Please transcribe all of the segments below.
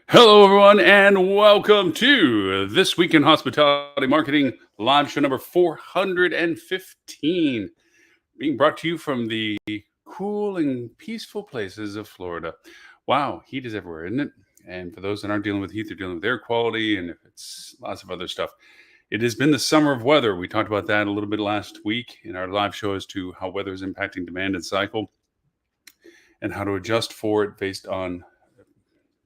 Hello, everyone, and welcome to This Week in Hospitality Marketing live show number 415, being brought to you from the cool and peaceful places of Florida. Wow, heat is everywhere, isn't it? And for those that aren't dealing with heat, they're dealing with air quality and if it's lots of other stuff. It has been the summer of weather. We talked about that a little bit last week in our live show as to how weather is impacting demand and cycle and how to adjust for it based on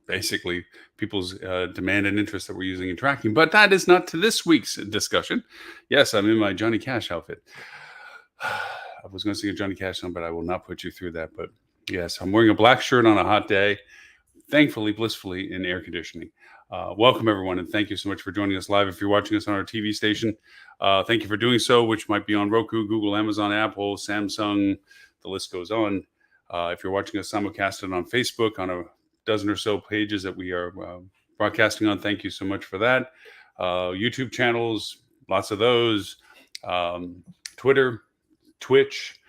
basically people's demand and interest that we're using in tracking. But that is not to this week's discussion. Yes, I'm in my Johnny Cash outfit. I was going to sing a Johnny Cash song, but I will not put you through that. But yes, I'm wearing a black shirt on a hot day, thankfully, blissfully in air conditioning. Welcome, everyone, and thank you so much for joining us live. If you're watching us on our TV station, thank you for doing so, which might be on Roku, Google, Amazon, Apple, Samsung, the list goes on. If you're watching us simulcasted on Facebook on a dozen or so pages that we are broadcasting on, thank you so much for that. YouTube channels, lots of those. Twitter, Twitch,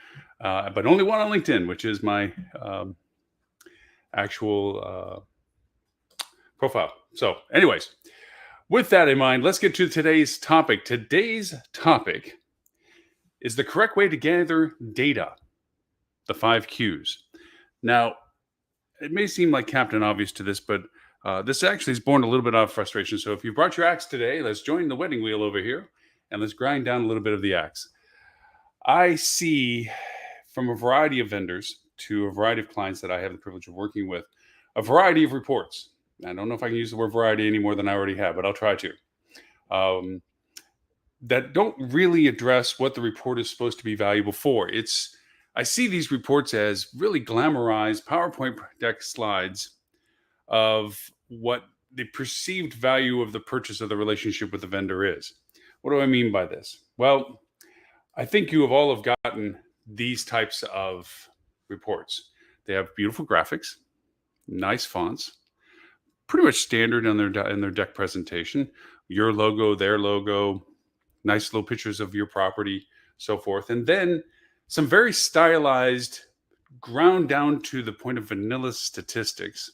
but only one on LinkedIn, which is my actual profile. So anyways, with that in mind, let's get to today's topic. Today's topic is the correct way to gather data, the 5 Qs. Now, it may seem like Captain Obvious to this, but this actually is born a little bit out of frustration. So if you brought your axe today, let's join the wedding wheel over here and let's grind down a little bit of the axe. I see from a variety of vendors to a variety of clients that I have the privilege of working with, a variety of reports. I don't know if I can use the word variety any more than I already have, but I'll try to. That don't really address what the report is supposed to be valuable for. I see these reports as really glamorized PowerPoint deck slides of what the perceived value of the purchase of the relationship with the vendor is. What do I mean by this? Well, I think you have all have gotten these types of reports. They have beautiful graphics, nice fonts, pretty much standard in their deck presentation. Your logo, their logo, nice little pictures of your property, so forth, and then some very stylized, ground down to the point of vanilla statistics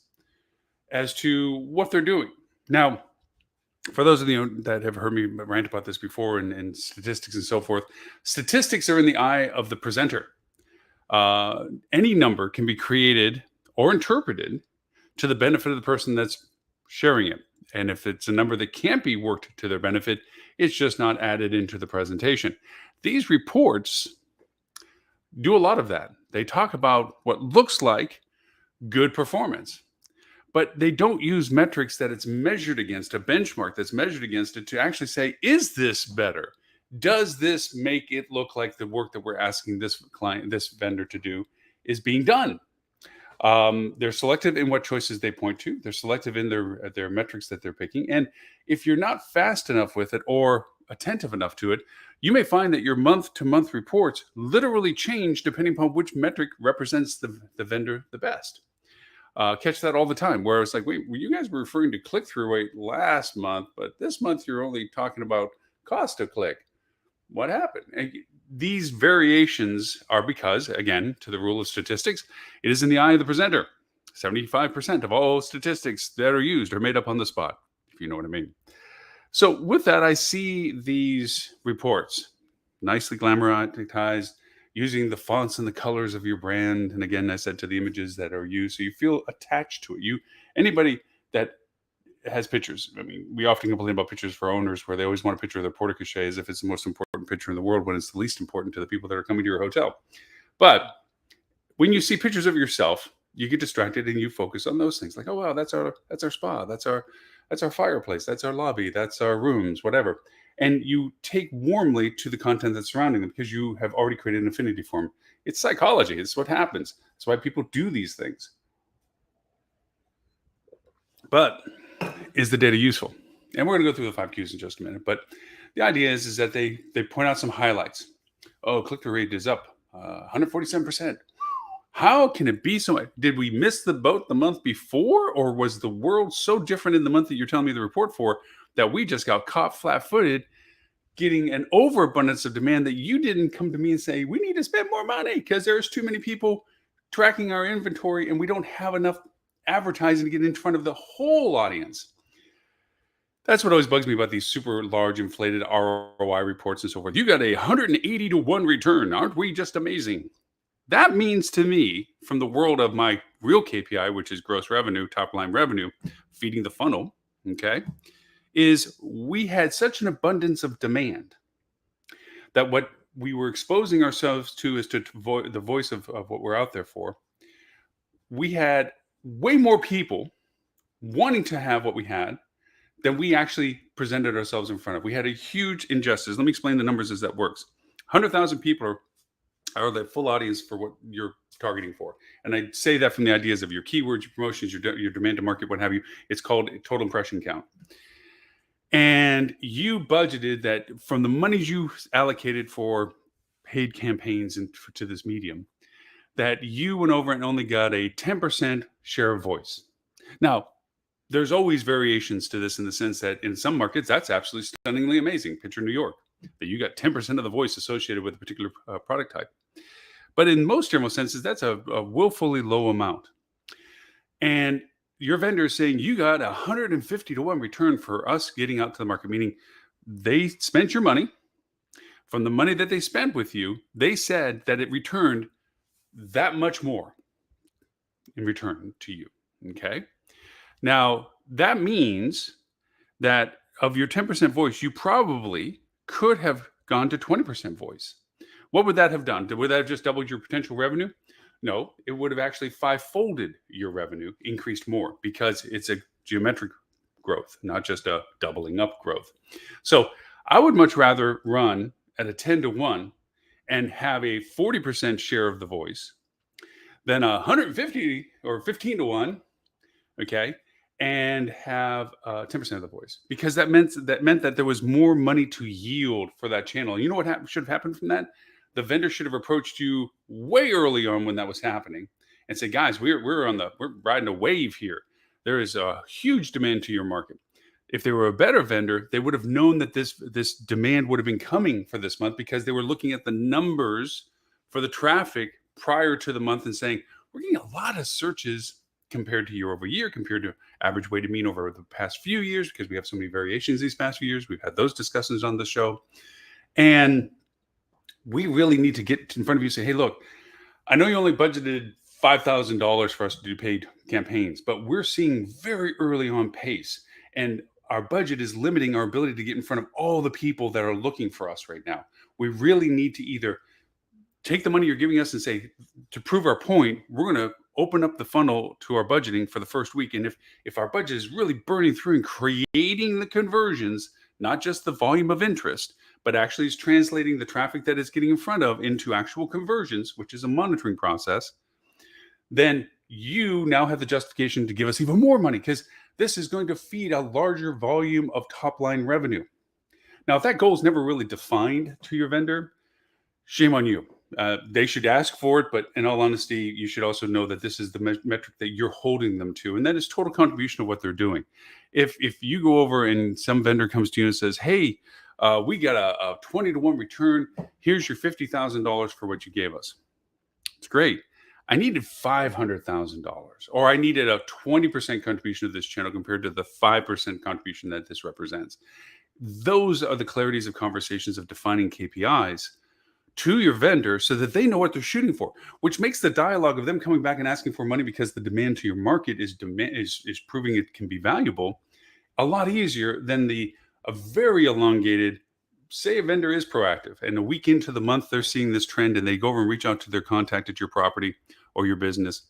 as to what they're doing. Now, for those of you that have heard me rant about this before and statistics and so forth, statistics are in the eye of the presenter. Any number can be created or interpreted to the benefit of the person that's sharing it. And if it's a number that can't be worked to their benefit, it's just not added into the presentation. These reports do a lot of that. They talk about what looks like good performance, but they don't use metrics that it's measured against, a benchmark that's measured against it to actually say, is this better? Does this make it look like the work that we're asking this client, this vendor to do is being done? They're selective in what choices they point to. They're selective in their metrics that they're picking. And if you're not fast enough with it or attentive enough to it, you may find that your month-to-month reports literally change depending upon which metric represents the vendor the best. Catch that all the time, where it's like, wait, you guys were referring to click-through rate last month, but this month you're only talking about cost to click. What happened? And these variations are because, again, to the rule of statistics, it is in the eye of the presenter. 75% of all statistics that are used are made up on the spot, if you know what I mean. So with that, I see these reports nicely glamorized, using the fonts and the colors of your brand. And again, I said to the images that are used, so you feel attached to it. Anybody that has pictures. I mean, we often complain about pictures for owners where they always want a picture of their porte cochere as if it's the most important picture in the world when it's the least important to the people that are coming to your hotel. But when you see pictures of yourself, you get distracted and you focus on those things. Like, oh wow, that's our spa, that's our fireplace, that's our lobby, that's our rooms, whatever. And you take warmly to the content that's surrounding them because you have already created an affinity for them. It's psychology. It's what happens. It's why people do these things. But is the data useful? And we're going to go through the 5 Qs in just a minute. But the idea is that they point out some highlights. Oh, click-through rate is up 147%. How can it be so much? Did we miss the boat the month before? Or was the world so different in the month that you're telling me the report for that we just got caught flat-footed getting an overabundance of demand that you didn't come to me and say, we need to spend more money because there's too many people tracking our inventory and we don't have enough advertising to get in front of the whole audience. That's what always bugs me about these super large inflated ROI reports and so forth. You got a 180 to 1 return. Aren't we just amazing? That means to me, from the world of my real KPI, which is gross revenue, top line revenue, feeding the funnel, okay, is we had such an abundance of demand that what we were exposing ourselves to is to the voice of what we're out there for. We had way more people wanting to have what we had than we actually presented ourselves in front of. We had a huge injustice. Let me explain the numbers as that works. 100,000 people are the full audience for what you're targeting for. And I say that from the ideas of your keywords, your promotions, your demand to market, what have you. It's called total impression count. And you budgeted that from the monies you allocated for paid campaigns and to this medium, that you went over and only got a 10% share of voice. Now, there's always variations to this in the sense that in some markets, that's absolutely stunningly amazing. Picture New York, that you got 10% of the voice associated with a particular product type. But in most general senses, that's a willfully low amount. And your vendor is saying you got 150 to 1 return for us getting out to the market, meaning they spent your money. From the money that they spent with you, they said that it returned that much more in return to you. Okay. Now, that means that of your 10% voice, you probably could have gone to 20% voice. What would that have done? Would that have just doubled your potential revenue? No, it would have actually five-folded your revenue, increased more, because it's a geometric growth, not just a doubling up growth. So I would much rather run at a 10 to 1 and have a 40% share of the voice than 150 or 15 to 1, okay, and have 10% of the voice, because that meant that there was more money to yield for that channel. You know what should have happened from that? The vendor should have approached you way early on when that was happening and said, guys, we're riding a wave here. There is a huge demand to your market. If they were a better vendor, they would have known that this demand would have been coming for this month, because they were looking at the numbers for the traffic prior to the month and saying, we're getting a lot of searches compared to year over year, compared to average weighted mean over the past few years, because we have so many variations these past few years. We've had those discussions on the show. And we really need to get in front of you and say, hey, look, I know you only budgeted $5,000 for us to do paid campaigns, but we're seeing very early on pace. And our budget is limiting our ability to get in front of all the people that are looking for us right now. We really need to either take the money you're giving us and say, to prove our point, we're going to open up the funnel to our budgeting for the first week. And if our budget is really burning through and creating the conversions, not just the volume of interest, but actually is translating the traffic that it's getting in front of into actual conversions, which is a monitoring process, then you now have the justification to give us even more money, because this is going to feed a larger volume of top line revenue. Now, if that goal is never really defined to your vendor, shame on you. They should ask for it, but in all honesty, you should also know that this is the metric that you're holding them to, and that is total contribution of what they're doing. If you go over and some vendor comes to you and says, hey, we got a 20 to 1 return, here's your $50,000 for what you gave us. It's great. I needed $500,000, or I needed a 20% contribution of this channel compared to the 5% contribution that this represents. Those are the clarities of conversations of defining KPIs to your vendor so that they know what they're shooting for, which makes the dialogue of them coming back and asking for money because the demand to your market is proving it can be valuable a lot easier than a very elongated, say a vendor is proactive and a week into the month, they're seeing this trend and they go over and reach out to their contact at your property or your business.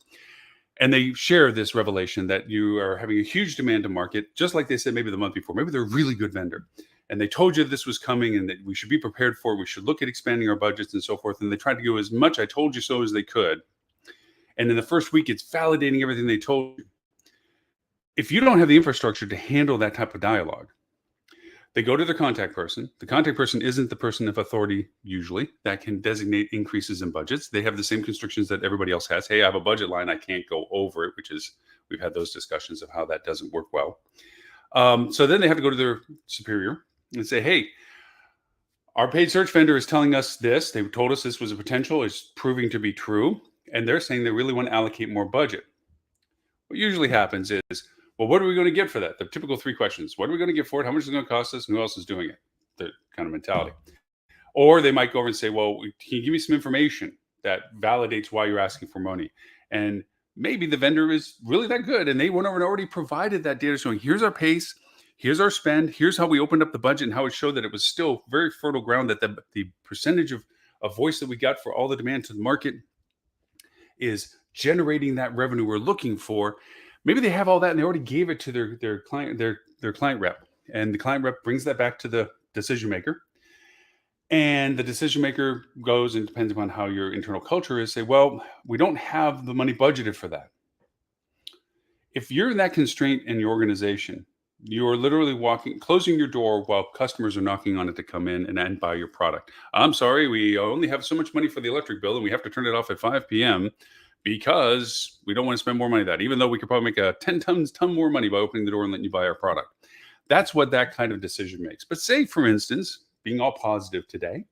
And they share this revelation that you are having a huge demand to market, just like they said maybe the month before. Maybe they're a really good vendor. And they told you this was coming and that we should be prepared for it. We should look at expanding our budgets and so forth. And they tried to go as much I told you so as they could. And in the first week, it's validating everything they told you. If you don't have the infrastructure to handle that type of dialogue, they go to their contact person. The contact person isn't the person of authority usually that can designate increases in budgets. They have the same constrictions that everybody else has. Hey, I have a budget line. I can't go over it, which is, we've had those discussions of how that doesn't work well. So then they have to go to their superior and say, hey, our paid search vendor is telling us this. They told us this was a potential. It's proving to be true. And they're saying they really want to allocate more budget. What usually happens is, well, what are we going to get for that? The typical three questions: what are we going to get for it? How much is it going to cost us? And who else is doing it? The kind of mentality. Or they might go over and say, well, can you give me some information that validates why you're asking for money? And maybe the vendor is really that good and they went over and already provided that data showing here's our pace, here's our spend, here's how we opened up the budget and how it showed that it was still very fertile ground, that the percentage of voice that we got for all the demand to the market is generating that revenue we're looking for. Maybe they have all that and they already gave it to their client, their client rep. And the client rep brings that back to the decision maker, and the decision maker goes, and depends upon how your internal culture is, say, well, we don't have the money budgeted for that. If you're in that constraint in your organization, you're literally closing your door while customers are knocking on it to come in and buy your product. I'm sorry, we only have so much money for the electric bill and we have to turn it off at 5 p.m. because we don't want to spend more money on that, even though we could probably make a 10 ton more money by opening the door and letting you buy our product. That's what that kind of decision makes. But say, for instance, being all positive today,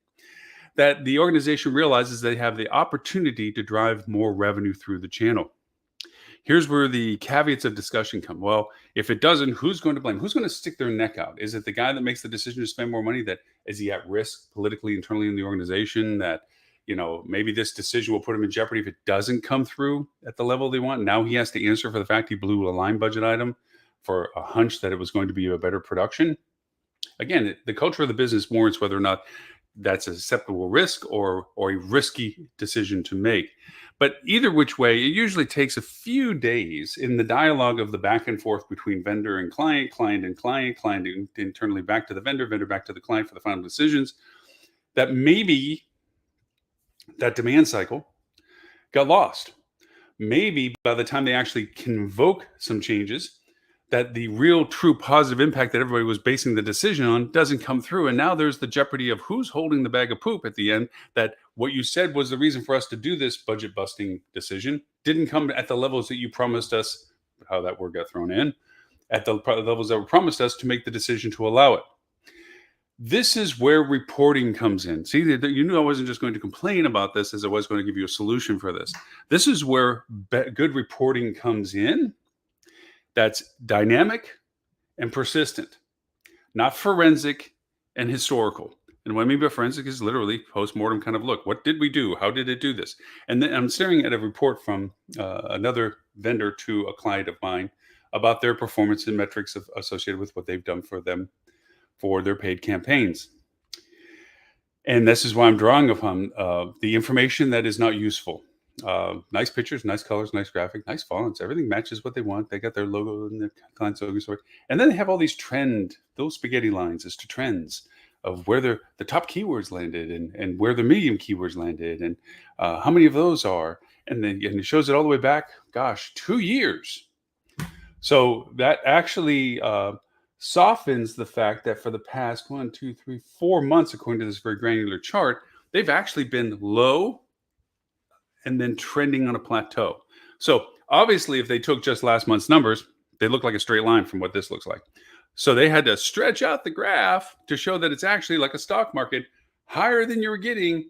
that the organization realizes they have the opportunity to drive more revenue through the channel. Here's where the caveats of discussion come. Well, if it doesn't, who's going to blame? Who's going to stick their neck out? Is it the guy that makes the decision to spend more money? That is he at risk politically, internally in the organization? That, maybe this decision will put him in jeopardy if it doesn't come through at the level they want. Now he has to answer for the fact he blew a line budget item for a hunch that it was going to be a better production. Again, the culture of the business warrants whether or not that's a acceptable risk or a risky decision to make. But either which way, it usually takes a few days in the dialogue of the back and forth between vendor and client, client and client, client internally back to the vendor, vendor back to the client for the final decisions, that maybe that demand cycle got lost. Maybe by the time they actually convoke some changes, that the real true positive impact that everybody was basing the decision on doesn't come through. And now there's the jeopardy of who's holding the bag of poop at the end, that what you said was the reason for us to do this budget busting decision didn't come at the levels that you promised us, how that word got thrown in, at the levels that were promised us to make the decision to allow it. This is where reporting comes in. See, you knew I wasn't just going to complain about this as I was going to give you a solution for this. This is where good reporting comes in. That's dynamic and persistent, not forensic and historical. And what I mean by forensic is literally post-mortem kind of look. What did we do? How did it do this? And then I'm staring at a report from another vendor to a client of mine about their performance and metrics associated with what they've done for them for their paid campaigns. And this is why I'm drawing upon the information that is not useful. Nice pictures, nice colors, nice graphic, nice fonts. Everything matches what they want. They got their logo and their client's logo story. And then they have all these those spaghetti lines as to trends of where the top keywords landed and where the medium keywords landed and how many of those are. And it shows it all the way back, 2 years. So that actually softens the fact that for the past 1, 2, 3, 4 months, according to this very granular chart, they've actually been low and then trending on a plateau. So obviously, if they took just last month's numbers, they look like a straight line from what this looks like. So they had to stretch out the graph to show that it's actually like a stock market, higher than you were getting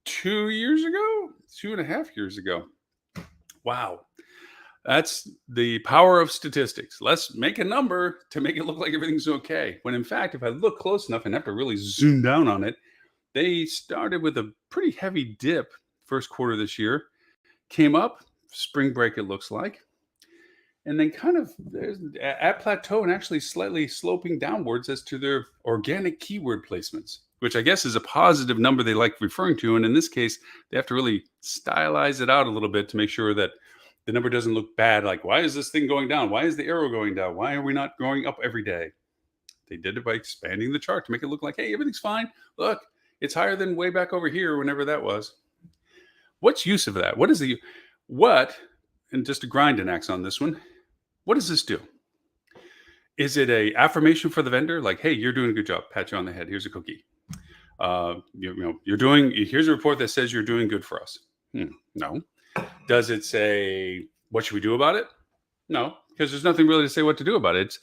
2 years ago, 2.5 years ago. Wow. That's the power of statistics. Let's make a number to make it look like everything's okay. When in fact, if I look close enough and have to really zoom down on it, they started with a pretty heavy dip first quarter this year, came up, spring break it looks like, and then kind of at plateau and actually slightly sloping downwards as to their organic keyword placements, which I guess is a positive number they like referring to. And in this case, they have to really stylize it out a little bit to make sure that the number doesn't look bad. Like, why is this thing going down? Why is the arrow going down? Why are we not going up every day? They did it by expanding the chart to make it look like, hey, everything's fine. Look, it's higher than way back over here, whenever that was. What's use of that? And just to grind an axe on this one, what does this do? Is it a affirmation for the vendor? Like, hey, you're doing a good job. Pat you on the head. Here's a cookie. Here's a report that says you're doing good for us. No. Does it say, what should we do about it? No, because there's nothing really to say what to do about it.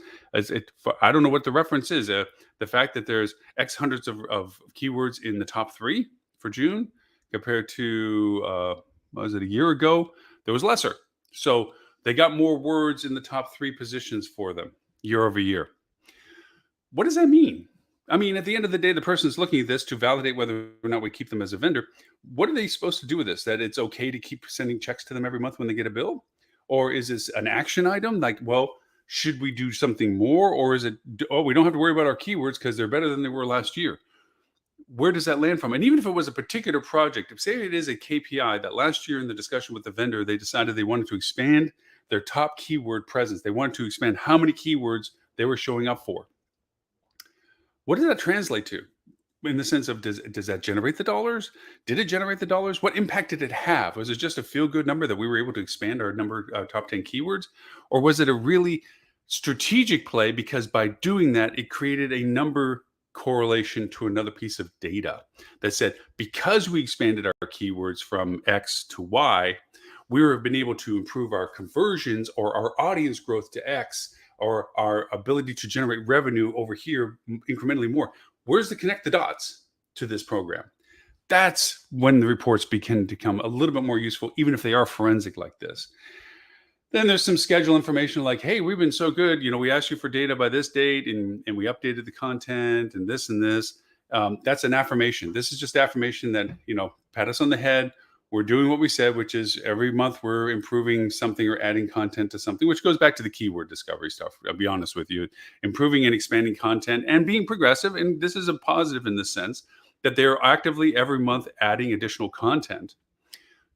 I don't know what the reference is. The fact that there's X hundreds of keywords in the top 3 for June compared to, a year ago, there was lesser. So They got more words in the top 3 positions for them year over year. What does that mean? I mean, at the end of the day, the person is looking at this to validate whether or not we keep them as a vendor. What are they supposed to do with this? That it's okay to keep sending checks to them every month when they get a bill? Or is this an action item? Like, well, should we do something more? Or is it, oh, we don't have to worry about our keywords because they're better than they were last year? Where does that land from? And even if it was a particular project, if say it is a KPI that last year in the discussion with the vendor, they decided they wanted to expand their top keyword presence, they wanted to expand how many keywords they were showing up for. What does that translate to? In the sense of does that generate the dollars? Did it generate the dollars? What impact did it have? Was it just a feel good number that we were able to expand our number top 10 keywords? Or was it a really strategic play because by doing that, it created a number correlation to another piece of data that said, because we expanded our keywords from X to Y, we have been able to improve our conversions or our audience growth to X or our ability to generate revenue over here incrementally more. Where's the connect the dots to this program? That's when the reports begin to become a little bit more useful, even if they are forensic like this. Then there's some schedule information like, hey, we've been so good. You know, we asked you for data by this date and we updated the content and this and this. That's an affirmation. This is just affirmation that, you know, pat us on the head. We're doing what we said, which is every month we're improving something or adding content to something, which goes back to the keyword discovery stuff. I'll be honest with you, improving and expanding content and being progressive. And this is a positive in the sense that they're actively every month adding additional content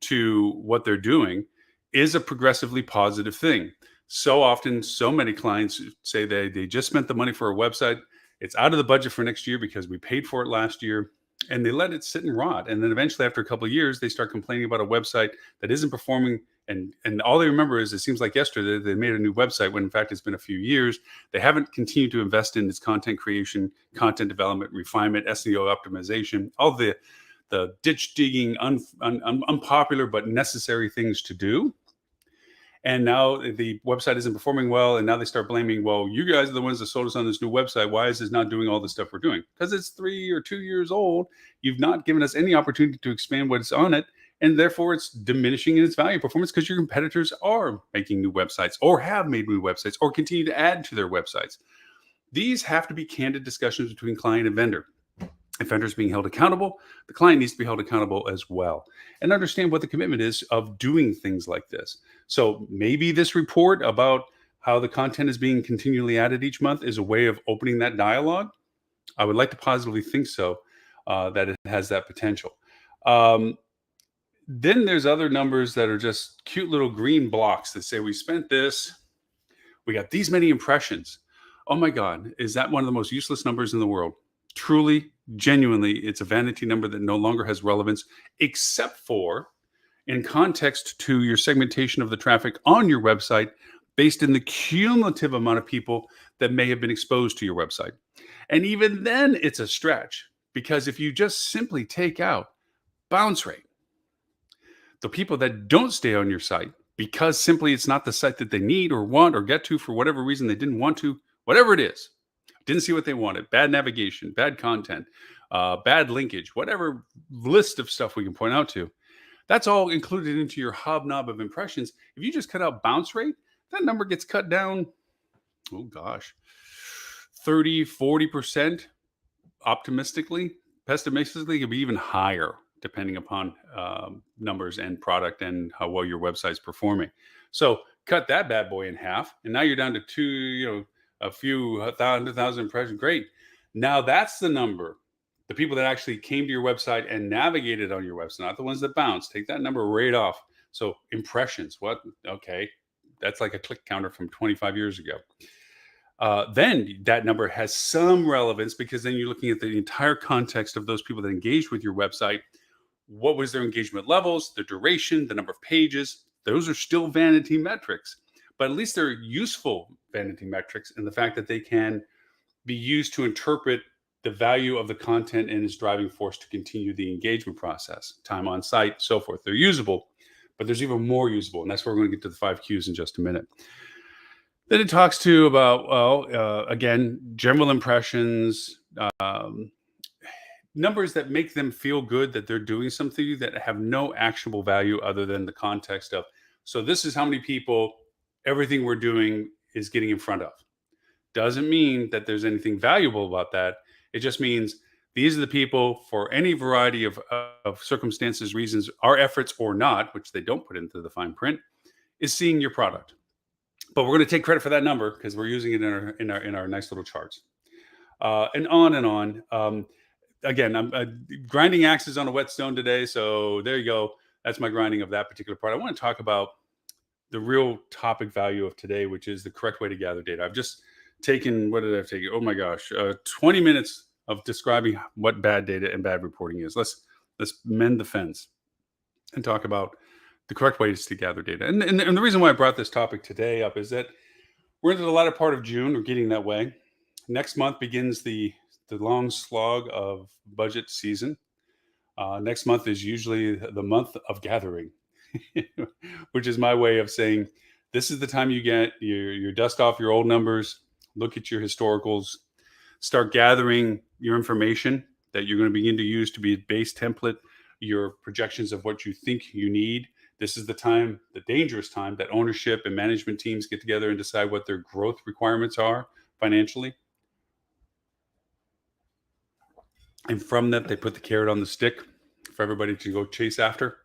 to what they're doing is a progressively positive thing. So often, so many clients say they just spent the money for a website. It's out of the budget for next year because we paid for it last year. And they let it sit and rot. And then eventually, after a couple of years, they start complaining about a website that isn't performing. And all they remember is it seems like yesterday they made a new website when in fact it's been a few years. They haven't continued to invest in its content creation, content development, refinement, SEO optimization, all the ditch digging, unpopular but necessary things to do. And now the website isn't performing well. And now they start blaming, well, you guys are the ones that sold us on this new website. Why is this not doing all the stuff we're doing? Because it's 3 or 2 years old. You've not given us any opportunity to expand what's on it. And therefore, it's diminishing in its value performance because your competitors are making new websites or have made new websites or continue to add to their websites. These have to be candid discussions between client and vendor. If vendor is being held accountable, the client needs to be held accountable as well and understand what the commitment is of doing things like this. So maybe this report about how the content is being continually added each month is a way of opening that dialogue. I would like to positively think so, that it has that potential. Then there's other numbers that are just cute little green blocks that say we spent this, we got these many impressions. Oh my God, is that one of the most useless numbers in the world? Truly, genuinely, it's a vanity number that no longer has relevance, except for in context to your segmentation of the traffic on your website based in the cumulative amount of people that may have been exposed to your website. And even then, it's a stretch because if you just simply take out bounce rate, the people that don't stay on your site because simply it's not the site that they need or want or get to for whatever reason they didn't want to, whatever it is, didn't see what they wanted, bad navigation, bad content, bad linkage, whatever list of stuff we can point out to, that's all included into your hobnob of impressions. If you just cut out bounce rate, that number gets cut down, oh gosh, 30, 40% optimistically. Pessimistically, it could be even higher depending upon numbers and product and how well your website's performing. So cut that bad boy in half, and now you're down to a few 100,000 impressions. Great. Now that's the number. The people that actually came to your website and navigated on your website, not the ones that bounced. Take that number right off. So impressions, what? Okay. That's like a click counter from 25 years ago. Then that number has some relevance because then you're looking at the entire context of those people that engaged with your website. What was their engagement levels, the duration, the number of pages? Those are still vanity metrics, but at least they're useful vanity metrics in the fact that they can be used to interpret the value of the content and its driving force to continue the engagement process, time on site, so forth. They're usable, but there's even more usable, and that's where we're going to get to the 5 Qs in just a minute. Then it talks to about, again, general impressions, numbers that make them feel good that they're doing something that have no actionable value other than the context of, so this is how many people everything we're doing is getting in front of. Doesn't mean that there's anything valuable about that. It just means these are the people for any variety of circumstances, reasons, our efforts or not, which they don't put into the fine print, is seeing your product. But we're going to take credit for that number because we're using it in our nice little charts, and on and on. Again, I'm grinding axes on a whetstone today, so there you go. That's my grinding of that particular part. I want to talk about the real topic value of today, which is the correct way to gather data. I've just taken, what did I take? Oh my gosh, 20 minutes of describing what bad data and bad reporting is. Let's mend the fence and talk about the correct ways to gather data. And the reason why I brought this topic today up is that we're into the latter part of June. We're getting that way. Next month begins the long slog of budget season. Next month is usually the month of gathering, which is my way of saying this is the time you get your dust off your old numbers, look at your historicals, start gathering your information that you're going to begin to use to be a base template, your projections of what you think you need. This is the time, the dangerous time, that ownership and management teams get together and decide what their growth requirements are financially. And from that, they put the carrot on the stick for everybody to go chase after,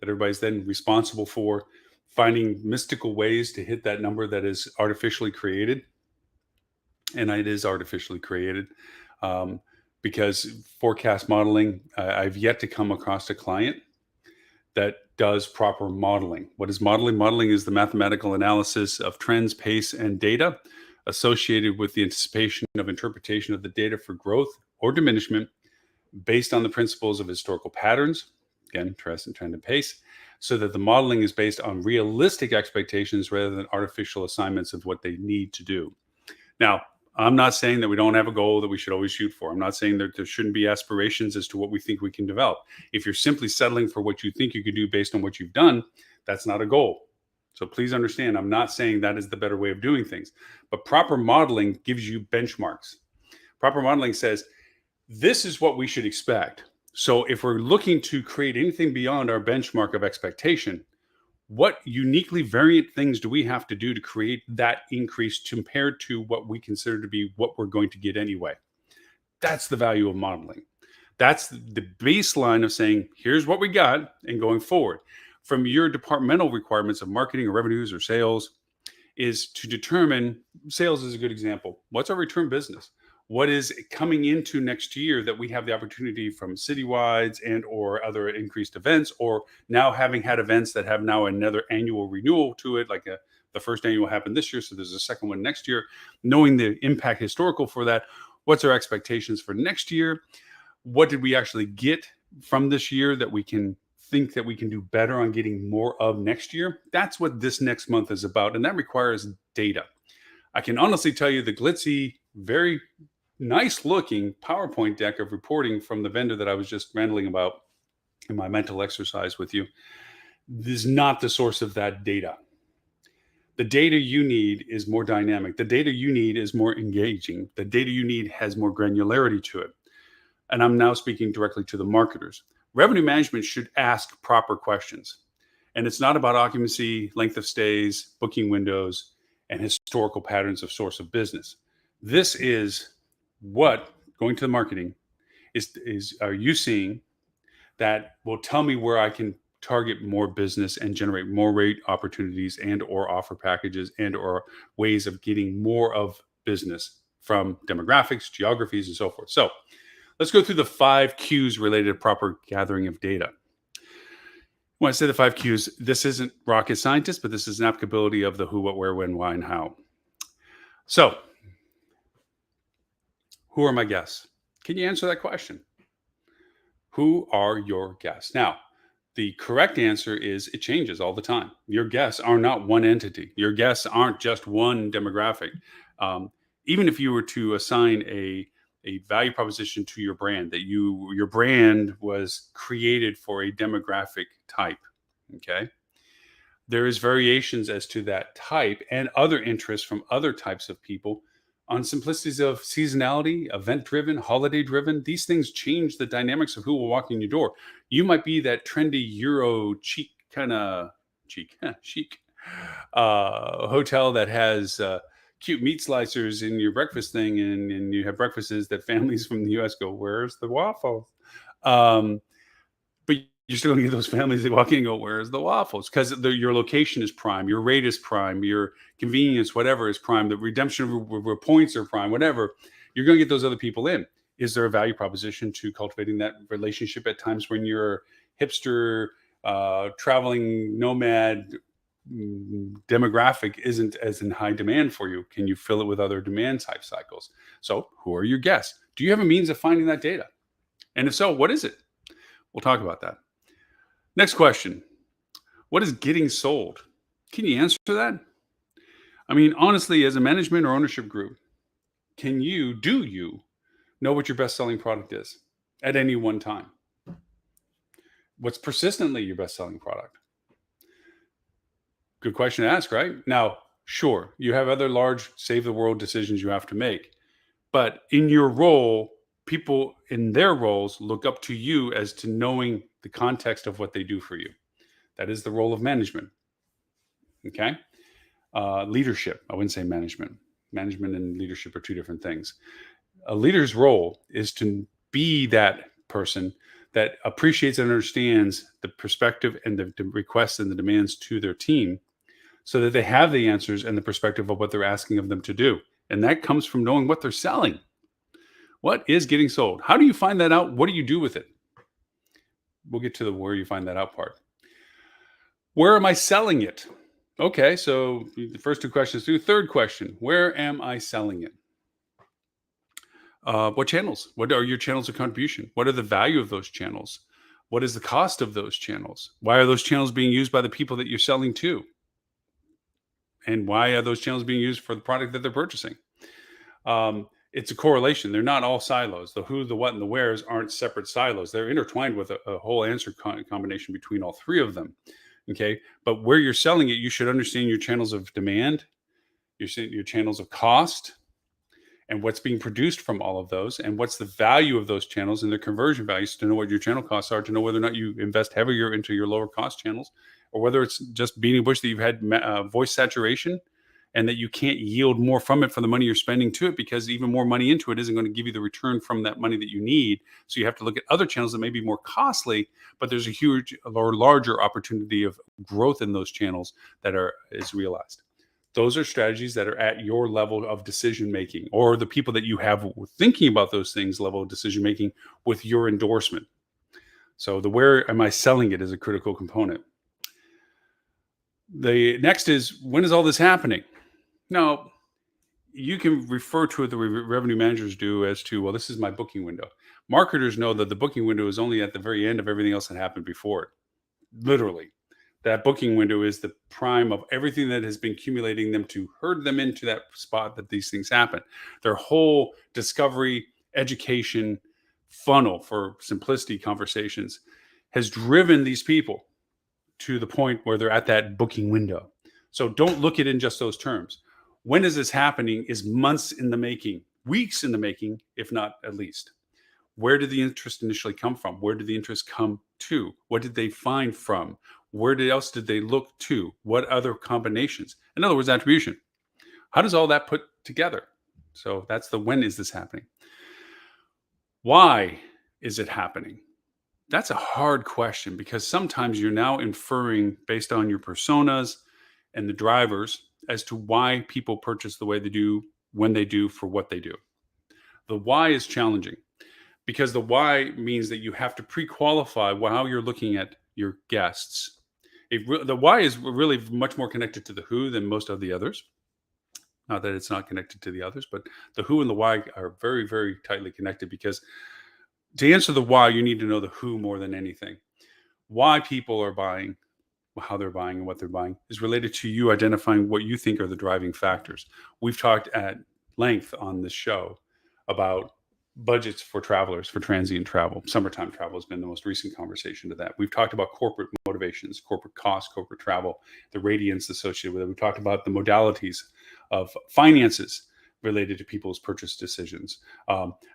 that everybody's then responsible for finding mystical ways to hit that number that is artificially created. And it is artificially created, because forecast modeling, I've yet to come across a client that does proper modeling. What is modeling? Modeling is the mathematical analysis of trends, pace, and data associated with the anticipation of interpretation of the data for growth or diminishment based on the principles of historical patterns, again, trend and pace, so that the modeling is based on realistic expectations rather than artificial assignments of what they need to do. Now, I'm not saying that we don't have a goal that we should always shoot for. I'm not saying that there shouldn't be aspirations as to what we think we can develop. If you're simply settling for what you think you could do based on what you've done, that's not a goal. So please understand, I'm not saying that is the better way of doing things. But proper modeling gives you benchmarks. Proper modeling says, this is what we should expect. So if we're looking to create anything beyond our benchmark of expectation, what uniquely variant things do we have to do to create that increase compared to what we consider to be what we're going to get anyway? That's the value of modeling. That's the baseline of saying, here's what we got and going forward. From your departmental requirements of marketing or revenues or sales is to determine, sales is a good example. What's our return business? What is coming into next year that we have the opportunity from citywides and or other increased events, or now having had events that have now another annual renewal to it, like the first annual happened this year, so there's a second one next year. Knowing the impact historical for that, what's our expectations for next year? What did we actually get from this year that we can think that we can do better on getting more of next year? That's what this next month is about, and that requires data. I can honestly tell you the glitzy, very nice looking PowerPoint deck of reporting from the vendor that I was just rambling about in my mental exercise with you is not the source of that data. The data you need is more dynamic. The data you need is more engaging. The data you need has more granularity to it. And I'm now speaking directly to the marketers. Revenue management should ask proper questions. And it's not about occupancy, length of stays, booking windows, and historical patterns of source of business. This is what, going to the marketing, is are you seeing that will tell me where I can target more business and generate more rate opportunities and or offer packages and or ways of getting more of business from demographics, geographies, and so forth. So let's go through the 5 Qs related to proper gathering of data. When I say the 5 Qs, this isn't rocket scientist, but this is an applicability of the who, what, where, when, why, and how. So who are my guests? Can you answer that question? Who are your guests? Now, the correct answer is it changes all the time. Your guests are not one entity. Your guests aren't just one demographic. Even if you were to assign a value proposition to your brand, that your brand was created for a demographic type, okay? There is variations as to that type and other interests from other types of people on simplicities of seasonality, event-driven, holiday-driven. These things change the dynamics of who will walk in your door. You might be that trendy Euro chic, a hotel that has cute meat slicers in your breakfast thing, and you have breakfasts that families from the US go, "Where's the waffles?" Um, but you're still gonna get those families that walk in and go, "Where's the waffles?" 'Cause your location is prime, your rate is prime, your convenience, whatever, is prime, the redemption of points are prime, whatever. You're gonna get those other people in. Is there a value proposition to cultivating that relationship at times when you're hipster, traveling nomad demographic isn't as in high demand for you? Can you fill it with other demand type cycles? So, who are your guests? Do you have a means of finding that data? And if so, what is it? We'll talk about that. Next question. What is getting sold? Can you answer that? I mean, honestly, as a management or ownership group, do you know what your best selling product is at any one time? What's persistently your best selling product? Good question to ask, right? Now, sure, you have other large save the world decisions you have to make, but in your role, people in their roles look up to you as to knowing the context of what they do for you. That is the role of management. Okay. Leadership. I wouldn't say management. Management and leadership are two different things. A leader's role is to be that person that appreciates and understands the perspective and the requests and the demands to their team so that they have the answers and the perspective of what they're asking of them to do. And that comes from knowing what they're selling. What is getting sold? How do you find that out? What do you do with it? We'll get to the where you find that out part. Where am I selling it? Okay, so the first two questions through. Third question, where am I selling it? What channels? What are your channels of contribution? What are the value of those channels? What is the cost of those channels? Why are those channels being used by the people that you're selling to? And why are those channels being used for the product that they're purchasing? It's a correlation. They're not all silos. The who, the what, and the wheres aren't separate silos. They're intertwined with a whole answer combination between all three of them. Okay, but where you're selling it, you should understand your channels of demand, your channels of cost, and what's being produced from all of those, and what's the value of those channels and their conversion values to know what your channel costs are, to know whether or not you invest heavier into your lower cost channels, or whether it's just beating a bush that you've had voice saturation and that you can't yield more from it for the money you're spending to it, because even more money into it isn't going to give you the return from that money that you need. So you have to look at other channels that may be more costly, but there's a huge or larger opportunity of growth in those channels that is realized. Those are strategies that are at your level of decision making, or the people that you have thinking about those things level of decision making with your endorsement. So the where am I selling it is a critical component. The next is, when is all this happening? Now, you can refer to it the way revenue managers do as to, well, this is my booking window. Marketers know that the booking window is only at the very end of everything else that happened before it. Literally, that booking window is the prime of everything that has been accumulating them to herd them into that spot that these things happen. Their whole discovery, education funnel, for simplicity conversations, has driven these people to the point where they're at that booking window. So don't look at it in just those terms. When is this happening is months in the making, weeks in the making, if not at least. Where did the interest initially come from? Where did the interest come to? What did they find from? Where else did they look to? What other combinations? In other words, attribution. How does all that put together? So that's the when is this happening? Why is it happening? That's a hard question, because sometimes you're now inferring based on your personas and the drivers as to why people purchase the way they do, when they do, for what they do. The why is challenging, because the why means that you have to pre-qualify how you're looking at your guests. The why is really much more connected to the who than most of the others. Not that it's not connected to the others, but the who and the why are very, very tightly connected, because to answer the why, you need to know the who more than anything. Why people are buying, how they're buying, and what they're buying is related to you identifying what you think are the driving factors. We've talked at length on this show about budgets for travelers, for transient travel. Summertime travel has been the most recent conversation to that. We've talked about corporate motivations, corporate costs, corporate travel, the radiance associated with it. We've talked about the modalities of finances related to people's purchase decisions,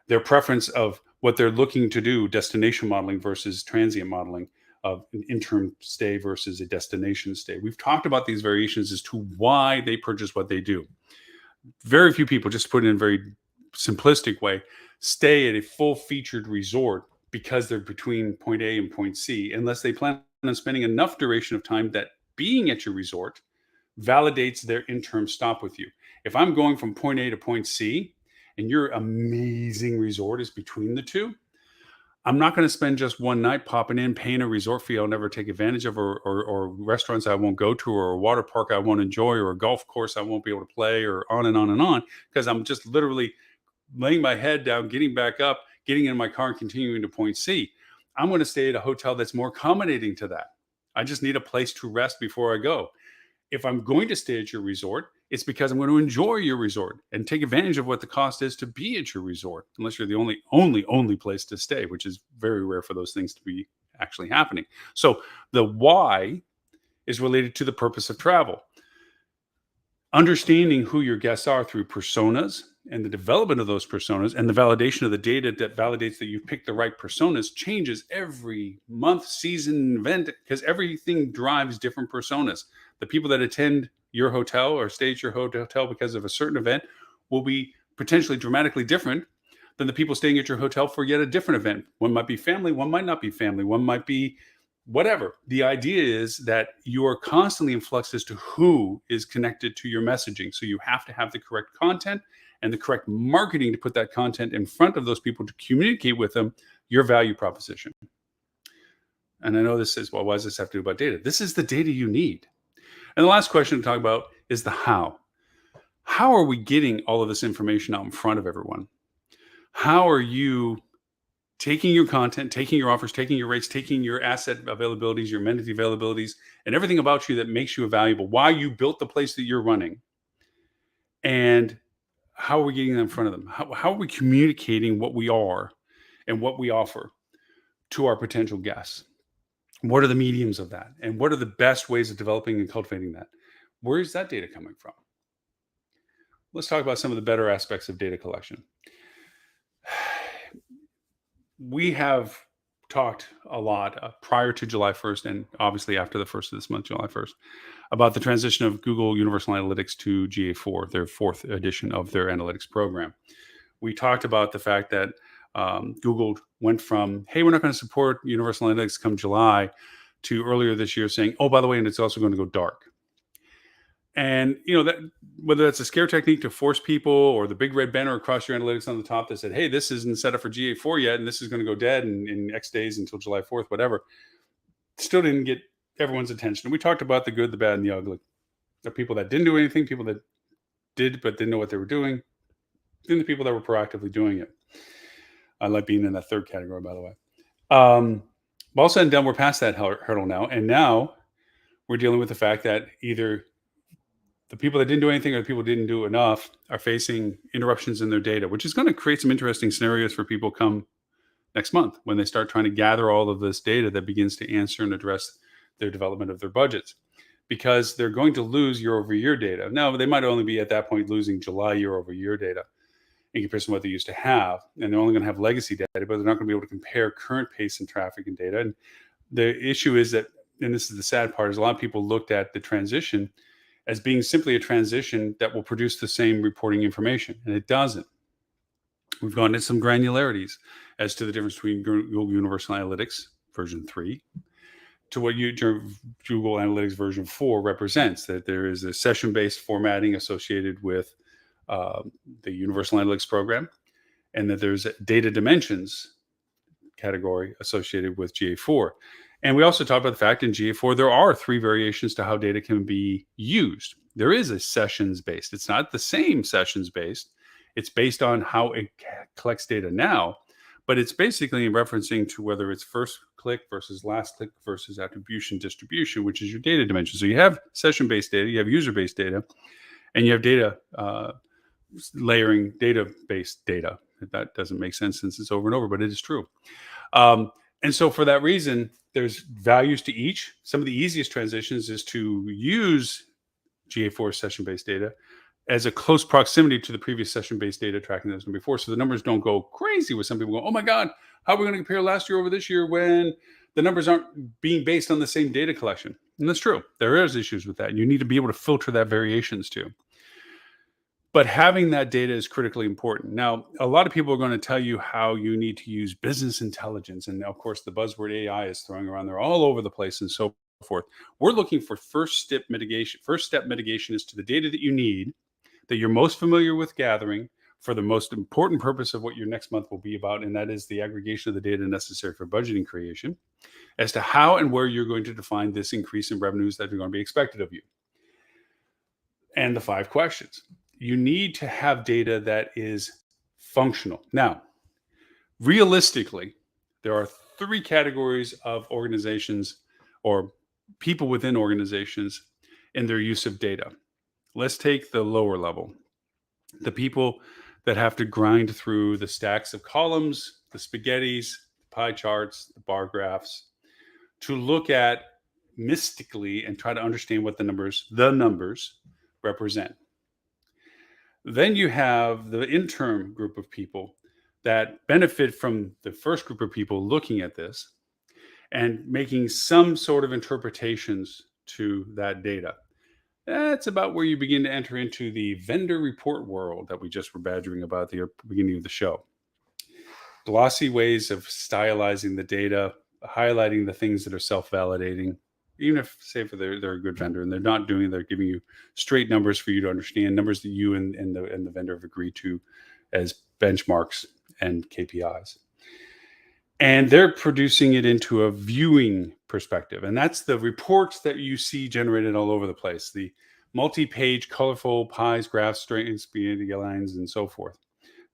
their preference of what they're looking to do, destination modeling versus transient modeling, of an interim stay versus a destination stay. We've talked about these variations as to why they purchase what they do. Very few people, just to put it in a very simplistic way, stay at a full featured resort because they're between point A and point C, unless they plan on spending enough duration of time that being at your resort validates their interim stop with you. If I'm going from point A to point C and your amazing resort is between the two, I'm not going to spend just one night popping in, paying a resort fee I'll never take advantage of, or restaurants I won't go to, or a water park I won't enjoy, or a golf course I won't be able to play, or on and on and on, because I'm just literally laying my head down, getting back up, getting in my car, and continuing to point C. I'm going to stay at a hotel that's more accommodating to that. I just need a place to rest before I go. If I'm going to stay at your resort, it's because I'm going to enjoy your resort and take advantage of what the cost is to be at your resort, unless you're the only place to stay, which is very rare for those things to be actually happening. So the why is related to the purpose of travel. Understanding who your guests are through personas and the development of those personas and the validation of the data that validates that you picked the right personas changes every month, season, event, because everything drives different personas. The people that attend your hotel or stay at your hotel because of a certain event will be potentially dramatically different than the people staying at your hotel for yet a different event. One might be family, one might not be family, one might be whatever. The idea is that you are constantly in flux as to who is connected to your messaging. So you have to have the correct content and the correct marketing to put that content in front of those people to communicate with them your value proposition. And I know this is, well, why does this have to do about data? This is the data you need. And the last question to talk about is the how. How are we getting all of this information out in front of everyone? How are you taking your content, taking your offers, taking your rates, taking your asset availabilities, your amenity availabilities, and everything about you that makes you valuable, why you built the place that you're running, and how are we getting them in front of them? How are we communicating what we are and what we offer to our potential guests? What are the mediums of that? And what are the best ways of developing and cultivating that? Where is that data coming from? Let's talk about some of the better aspects of data collection. We have talked a lot prior to July 1st and obviously after the first of this month, July 1st, about the transition of Google Universal Analytics to GA4, their fourth edition of their analytics program. We talked about the fact that Google went from, hey, we're not going to support Universal Analytics come July, to earlier this year saying, oh, by the way, and it's also going to go dark. And that whether that's a scare technique to force people, or the big red banner across your analytics on the top that said, hey, this isn't set up for GA4 yet, and this is going to go dead in X days until July 4th, whatever, still didn't get everyone's attention. And we talked about the good, the bad, and the ugly. The people that didn't do anything, people that did but didn't know what they were doing, then the people that were proactively doing it. I like being in that third category, by the way. All said and done, we're past that hurdle now. And now we're dealing with the fact that either the people that didn't do anything or the people who didn't do enough are facing interruptions in their data, which is going to create some interesting scenarios for people come next month when they start trying to gather all of this data that begins to answer and address their development of their budgets, because they're going to lose year over year data. Now, they might only be at that point losing July year over year data in comparison to what they used to have. And they're only going to have legacy data, but they're not going to be able to compare current pace and traffic and data. And the issue is that, and this is the sad part, is a lot of people looked at the transition as being simply a transition that will produce the same reporting information. And it doesn't. We've gone into some granularities as to the difference between Google Universal Analytics version 3 to what Google Analytics version 4 represents, that there is a session-based formatting associated with the Universal Analytics program, and that there's a data dimensions category associated with GA4. And we also talked about the fact in GA4, there are 3 variations to how data can be used. There is a sessions-based. It's not the same sessions-based. It's based on how it collects data now, but it's basically referencing to whether it's first click versus last click versus attribution distribution, which is your data dimension. So you have session-based data, you have user-based data, and you have data layering data-based data. That doesn't make sense since it's over and over, but it is true. And so for that reason, there's values to each. Some of the easiest transitions is to use GA4 session-based data as a close proximity to the previous session-based data tracking that was done before. So the numbers don't go crazy with some people going, oh my God, how are we going to compare last year over this year when the numbers aren't being based on the same data collection. And that's true. There is issues with that. You need to be able to filter that variations too. But having that data is critically important. Now, a lot of people are going to tell you how you need to use business intelligence. And of course, the buzzword AI is throwing around there all over the place and so forth. We're looking for first step mitigation. First step mitigation is to the data that you need, that you're most familiar with gathering for the most important purpose of what your next month will be about. And that is the aggregation of the data necessary for budgeting creation, as to how and where you're going to define this increase in revenues that are going to be expected of you. And the 5 questions. You need to have data that is functional. Now, realistically, there are 3 categories of organizations or people within organizations in their use of data. Let's take the lower level. The people that have to grind through the stacks of columns, the spaghettis, the pie charts, the bar graphs, to look at mystically and try to understand what the numbers represent. Then you have the interim group of people that benefit from the first group of people looking at this and making some sort of interpretations to that data. That's about where you begin to enter into the vendor report world that we just were badgering about at the beginning of the show. Glossy ways of stylizing the data, highlighting the things that are self-validating, even if, say, they're a good vendor and they're giving you straight numbers for you to understand, numbers that you and the vendor have agreed to as benchmarks and KPIs. And they're producing it into a viewing perspective. And that's the reports that you see generated all over the place, the multi-page, colorful pies, graphs, straight spaghetti lines, and so forth,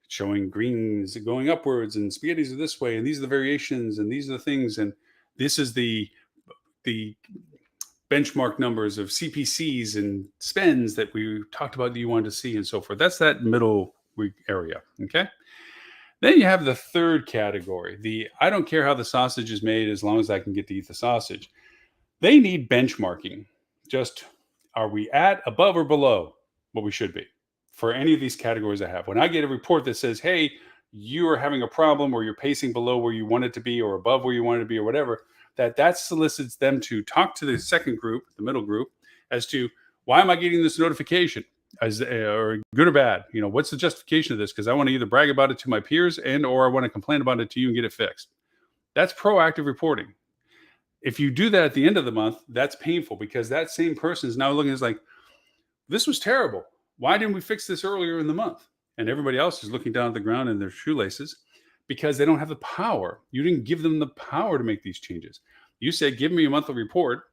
showing greens going upwards and spaghettis are this way, and these are the variations, and these are the things, and this is the benchmark numbers of CPCs and spends that we talked about that you wanted to see and so forth. That's that middle area, okay? Then you have the third category, I don't care how the sausage is made as long as I can get to eat the sausage. They need benchmarking. Just, are we at, above, or below what we should be for any of these categories I have? When I get a report that says, hey, you are having a problem, or you're pacing below where you want it to be, or above where you want it to be, or whatever, that solicits them to talk to the second group, the middle group, as to, why am I getting this notification? Or good or bad? What's the justification of this? Because I want to either brag about it to my peers or I want to complain about it to you and get it fixed. That's proactive reporting. If you do that at the end of the month, that's painful, because that same person is now looking as like, this was terrible. Why didn't we fix this earlier in the month? And everybody else is looking down at the ground in their shoelaces, because they don't have the power. You didn't give them the power to make these changes. You said, give me a monthly report,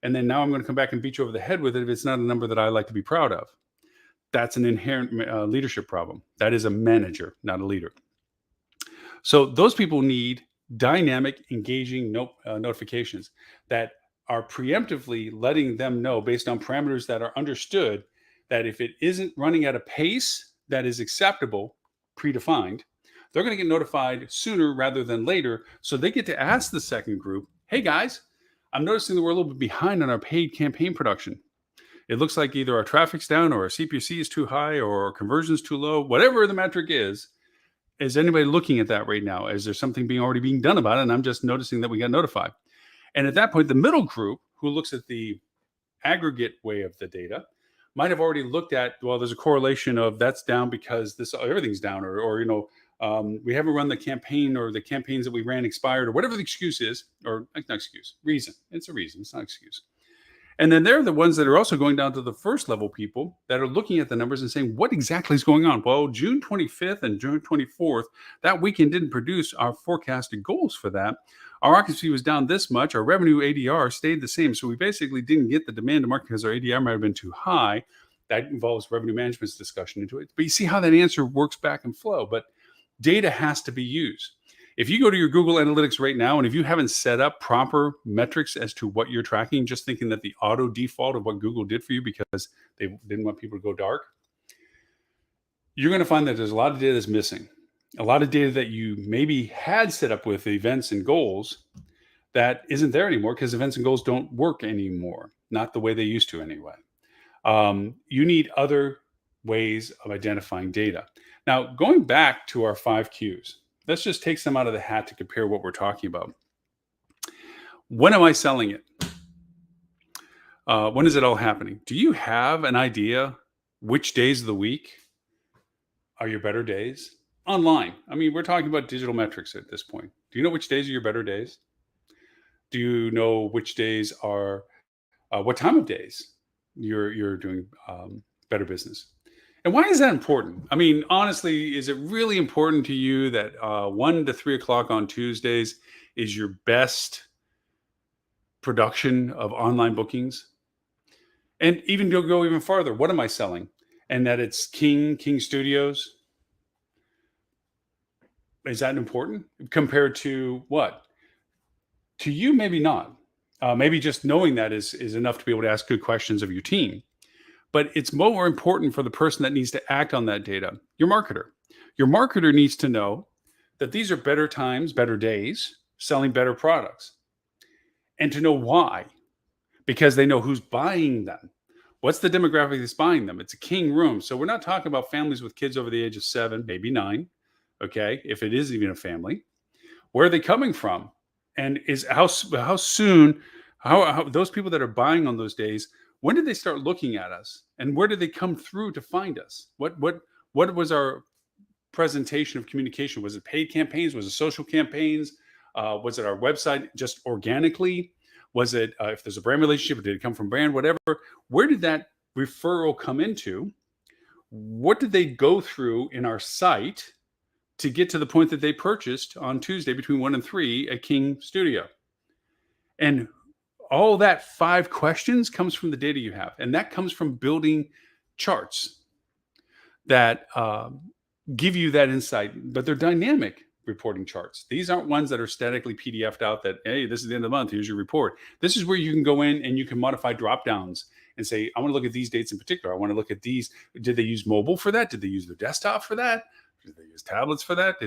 and then now I'm going to come back and beat you over the head with it if it's not a number that I like to be proud of. That's an inherent leadership problem. That is a manager, not a leader. So those people need dynamic, engaging notifications that are preemptively letting them know, based on parameters that are understood, that if it isn't running at a pace that is acceptable, predefined, they're going to get notified sooner rather than later. So they get to ask the second group, hey guys, I'm noticing that we're a little bit behind on our paid campaign production. It looks like either our traffic's down, or our CPC is too high, or our conversion's too low. Whatever the metric is anybody looking at that right now? Is there something already being done about it? And I'm just noticing that we got notified. And at that point, the middle group, who looks at the aggregate way of the data, might have already looked at, well, there's a correlation of that's down because everything's down, or we haven't run the campaign, or the campaigns that we ran expired, or whatever the excuse is, or not excuse, reason. It's a reason. It's not excuse. And then they're the ones that are also going down to the first level people that are looking at the numbers and saying, what exactly is going on? Well, June 25th and June 24th, that weekend didn't produce our forecasted goals for that. Our occupancy was down this much. Our revenue ADR stayed the same. So we basically didn't get the demand to market because our ADR might have been too high. That involves revenue management's discussion into it. But you see how that answer works back and flow. But data has to be used. If you go to your Google Analytics right now, and if you haven't set up proper metrics as to what you're tracking, just thinking that the auto default of what Google did for you because they didn't want people to go dark, you're going to find that there's a lot of data that's missing. A lot of data that you maybe had set up with events and goals that isn't there anymore, because events and goals don't work anymore, not the way they used to anyway. You need other ways of identifying data. Now, going back to our 5 Qs, let's just take some out of the hat to compare what we're talking about. When am I selling it? When is it all happening? Do you have an idea which days of the week are your better days? Online. I mean, we're talking about digital metrics at this point. Do you know which days are your better days? Do you know which days are what time of days you're doing better business? And why is that important? I mean, honestly, is it really important to you that 1 to 3 o'clock on Tuesdays is your best production of online bookings? And even go even farther, what am I selling? And that it's King Studios. Is that important compared to what? To you, maybe not. Maybe just knowing that is enough to be able to ask good questions of your team. But it's more important for the person that needs to act on that data, your marketer. Your marketer needs to know that these are better times, better days, selling better products, and to know why, because they know who's buying them. What's the demographic that's buying them? It's a king room. So we're not talking about families with kids over the age of 7, maybe 9. Okay. If it is even a family, where are they coming from? And is how soon, how those people that are buying on those days, when did they start looking at us? And where did they come through to find us? What was our presentation of communication? Was it paid campaigns? Was it social campaigns? Was it our website just organically? Was it if there's a brand relationship, did it come from brand, whatever? Where did that referral come into? What did they go through in our site to get to the point that they purchased on Tuesday between 1 and 3 at King Studio? And all that 5 questions comes from the data you have. And that comes from building charts that give you that insight, but they're dynamic reporting charts. These aren't ones that are statically PDF'd out that, hey, this is the end of the month, here's your report. This is where you can go in and you can modify drop downs and say, I want to look at these dates in particular. I want to look at these. Did they use mobile for that? Did they use their desktop for that? Did they use tablets for that?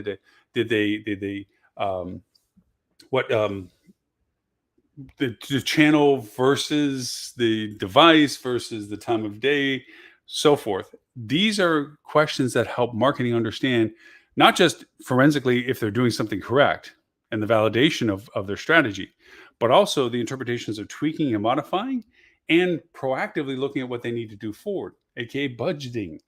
The channel versus the device versus the time of day, so forth. These are questions that help marketing understand not just forensically if they're doing something correct and the validation of their strategy, but also the interpretations of tweaking and modifying and proactively looking at what they need to do forward, aka budgeting.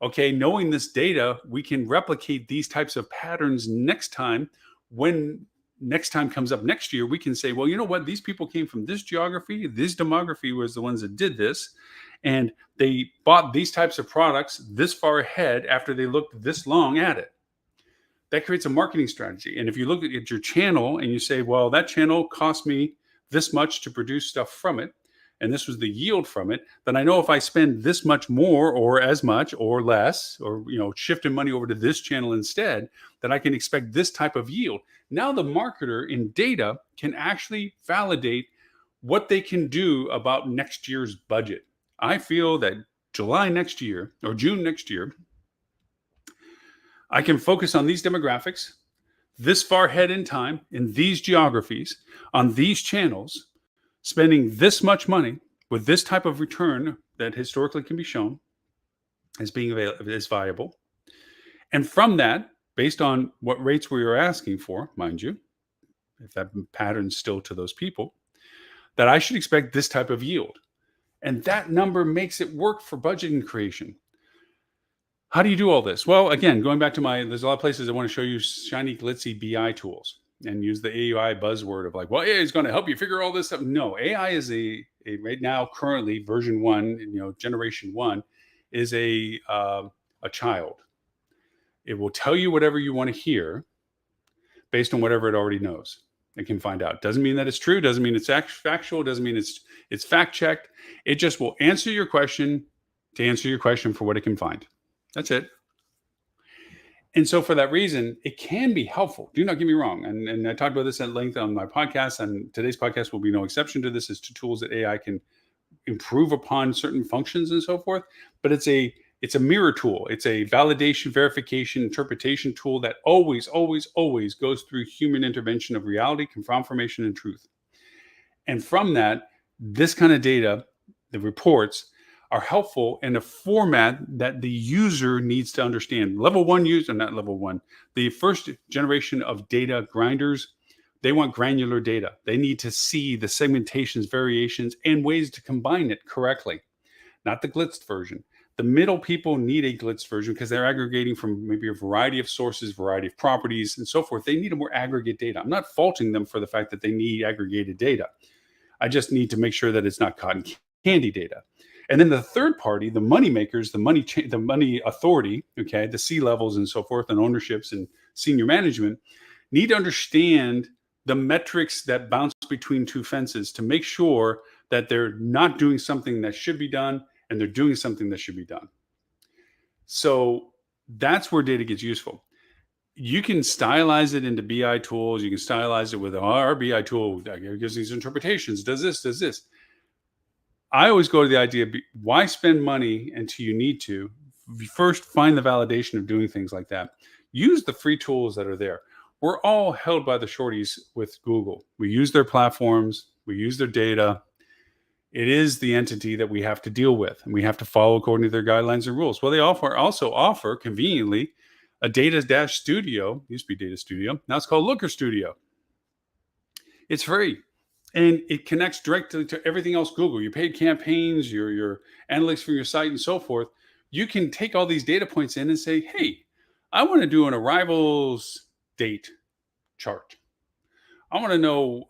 Okay, knowing this data, we can replicate these types of patterns next time. When next time comes up next year, we can say, well, you know what? These people came from this geography. This demography was the ones that did this. And they bought these types of products this far ahead after they looked this long at it. That creates a marketing strategy. And if you look at your channel and you say, well, that channel cost me this much to produce stuff from it, and this was the yield from it, then I know if I spend this much more or as much or less, or shifting money over to this channel instead, that I can expect this type of yield. Now the marketer in data can actually validate what they can do about next year's budget. I feel that July next year or June next year, I can focus on these demographics this far ahead in time in these geographies on these channels, spending this much money with this type of return that historically can be shown as being as viable. And from that, based on what rates we were asking for, mind you, if that pattern's still to those people, that I should expect this type of yield. And that number makes it work for budgeting creation. How do you do all this? Well, again, going back to there's a lot of places I want to show you shiny, glitzy BI tools and use the AI buzzword of like, well, AI is going to help you figure all this stuff. No, AI is a right now, currently version 1, generation 1 is a child. It will tell you whatever you want to hear based on whatever it already knows. It can find out. Doesn't mean that it's true. Doesn't mean it's factual. Doesn't mean it's fact checked. It just will answer your question to answer your question for what it can find. That's it. And so for that reason, it can be helpful. Do not get me wrong. And I talked about this at length on my podcast, and today's podcast will be no exception to this as to tools that AI can improve upon certain functions and so forth. But it's a mirror tool. It's a validation, verification, interpretation tool that always, always, always goes through human intervention of reality, confirmation, and truth. And from that, this kind of data, the reports, are helpful in a format that the user needs to understand. Level 1 user, not level 1, the first generation of data grinders They want granular data. They need to see the segmentations, variations, and ways to combine it correctly, not the blitzed version. The middle people need a blitzed version because they're aggregating from maybe a variety of sources, variety of properties, and so forth. They need a more aggregate data. I'm not faulting them for the fact that they need aggregated data. I just need to make sure that it's not cotton candy data. And then the third party, the money makers, the money authority, okay, the C levels and so forth, and ownerships and senior management need to understand the metrics that bounce between two fences to make sure that they're not doing something that should be done and they're doing something that should be done. So that's where data gets useful. You can stylize it into BI tools. You can stylize it with our BI tool that gives these interpretations, does this. I always go to the idea, why spend money until you need to? First, find the validation of doing things like that. Use the free tools that are there. We're all held by the shorties with Google. We use their platforms. We use their data. It is the entity that we have to deal with, and we have to follow according to their guidelines and rules. Well, they also offer conveniently a Data Studio. Used to be Data Studio. Now it's called Looker Studio. It's free. And it connects directly to everything else Google, your paid campaigns, your analytics from your site and so forth. You can take all these data points in and say, hey, I want to do an arrivals date chart. I want to know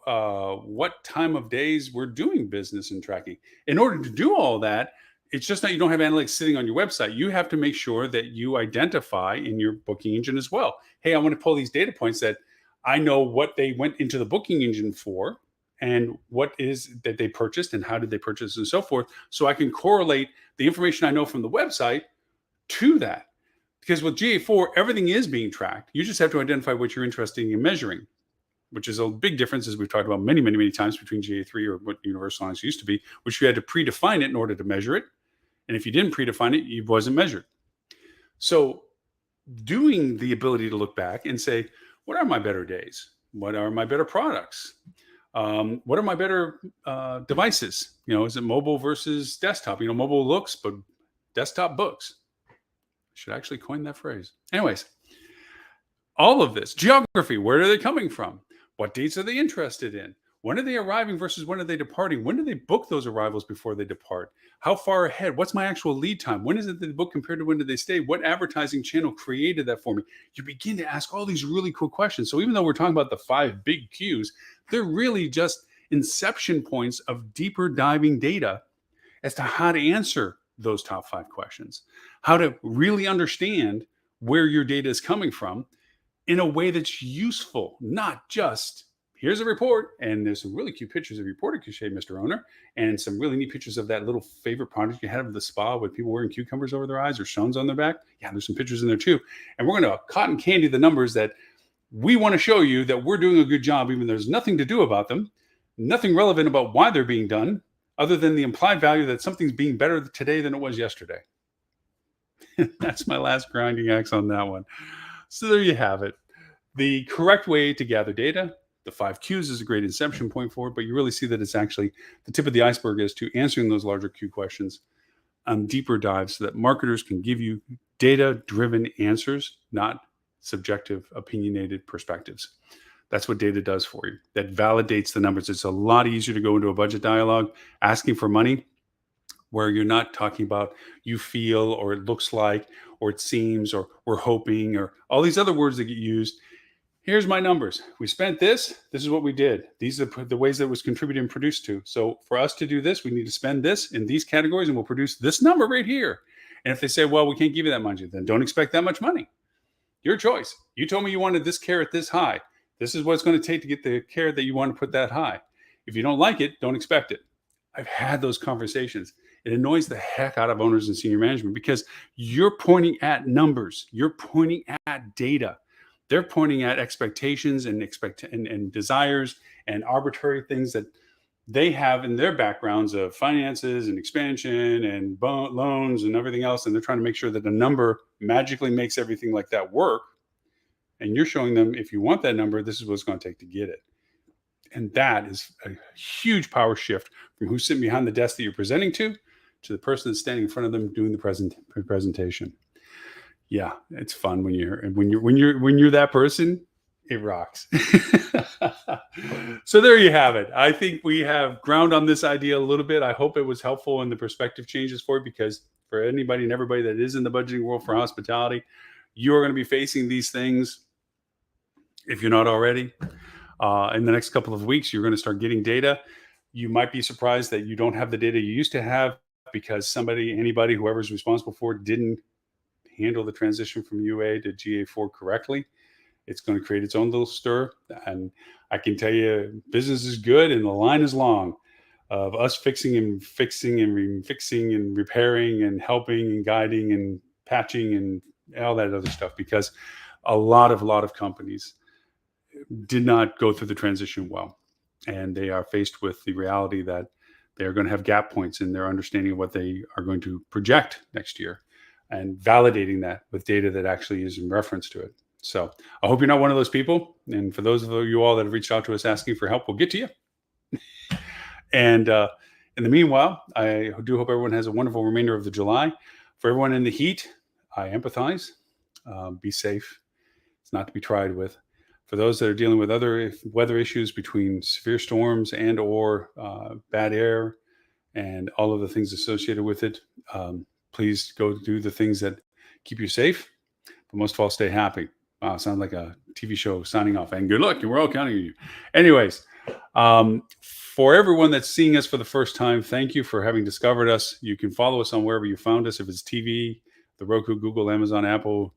what time of days we're doing business and tracking. In order to do all that, it's just that you don't have analytics sitting on your website. You have to make sure that you identify in your booking engine as well. Hey, I want to pull these data points that I know what they went into the booking engine for, and what is that they purchased and how did they purchase and so forth. So I can correlate the information I know from the website to that. Because with GA4, everything is being tracked. You just have to identify what you're interested in measuring, which is a big difference, as we've talked about many times, between GA3 or what Universal Analytics used to be, which you had to predefine it in order to measure it. And if you didn't predefine it, it wasn't measured. So doing the ability to look back and say, what are my better days? What are my better products? What are my better devices? Is it mobile versus desktop? Mobile looks, but desktop books. I should actually coin that phrase. Anyways, all of this geography, where are they coming from? What dates are they interested in? When are they arriving versus when are they departing? When do they book those arrivals before they depart? How far ahead? What's my actual lead time? When is it that they book compared to when do they stay? What advertising channel created that for me? You begin to ask all these really cool questions. So even though we're talking about the 5 big Qs, they're really just inception points of deeper diving data as to how to answer those top 5 questions, how to really understand where your data is coming from in a way that's useful, not just here's a report, and there's some really cute pictures of your porta cachet, Mr. Owner, and some really neat pictures of that little favorite project you had of the spa with people wearing cucumbers over their eyes or stones on their back. Yeah, there's some pictures in there too. And we're going to cotton candy the numbers that we want to show you that we're doing a good job, even though there's nothing to do about them, nothing relevant about why they're being done, other than the implied value that something's being better today than it was yesterday. That's my last grinding axe on that one. So there you have it. The correct way to gather data. The 5 Qs is a great inception point for it, but you really see that it's actually the tip of the iceberg as to answering those larger Q questions on deeper dives so that marketers can give you data-driven answers, not subjective, opinionated perspectives. That's what data does for you. That validates the numbers. It's a lot easier to go into a budget dialogue asking for money where you're not talking about you feel or it looks like or it seems or we're hoping or all these other words that get used. Here's my numbers. We spent this. This is what we did. These are the ways that it was contributed and produced to. So for us to do this, we need to spend this in these categories and we'll produce this number right here. And if they say, well, we can't give you that money, then don't expect that much money. Your choice. You told me you wanted this carrot this high. This is what it's going to take to get the carrot that you want to put that high. If you don't like it, don't expect it. I've had those conversations. It annoys the heck out of owners and senior management because you're pointing at numbers. You're pointing at data. They're pointing at expectations and desires and arbitrary things that they have in their backgrounds of finances and expansion and loans and everything else. And they're trying to make sure that a number magically makes everything like that work. And you're showing them, if you want that number, this is what it's going to take to get it. And that is a huge power shift from who's sitting behind the desk that you're presenting to the person that's standing in front of them doing the presentation. Yeah, it's fun when you're that person. It rocks. So there you have it. I think we have ground on this idea a little bit. I hope it was helpful in the perspective changes for you, because for anybody and everybody that is in the budgeting world for hospitality, you are going to be facing these things if you're not already. In the next couple of weeks, you're going to start getting data. You might be surprised that you don't have the data you used to have because anybody, whoever's responsible for it, didn't handle the transition from UA to GA4 correctly. It's going to create its own little stir. And I can tell you, business is good and the line is long of us fixing and repairing and helping and guiding and patching and all that other stuff, because a lot of companies did not go through the transition well. And they are faced with the reality that they're going to have gap points in their understanding of what they are going to project next year, and validating that with data that actually is in reference to it. So I hope you're not one of those people. And for those of you all that have reached out to us asking for help, we'll get to you. And in the meanwhile, I do hope everyone has a wonderful remainder of the July. For everyone in the heat, I empathize. Be safe. It's not to be tried with. For those that are dealing with other weather issues between severe storms and or bad air and all of the things associated with it, please go do the things that keep you safe. But most of all, stay happy. Wow, sounds like a TV show signing off. And good luck. We're all counting on you. Anyways, for everyone that's seeing us for the first time, thank you for having discovered us. You can follow us on wherever you found us. If it's TV, the Roku, Google, Amazon, Apple,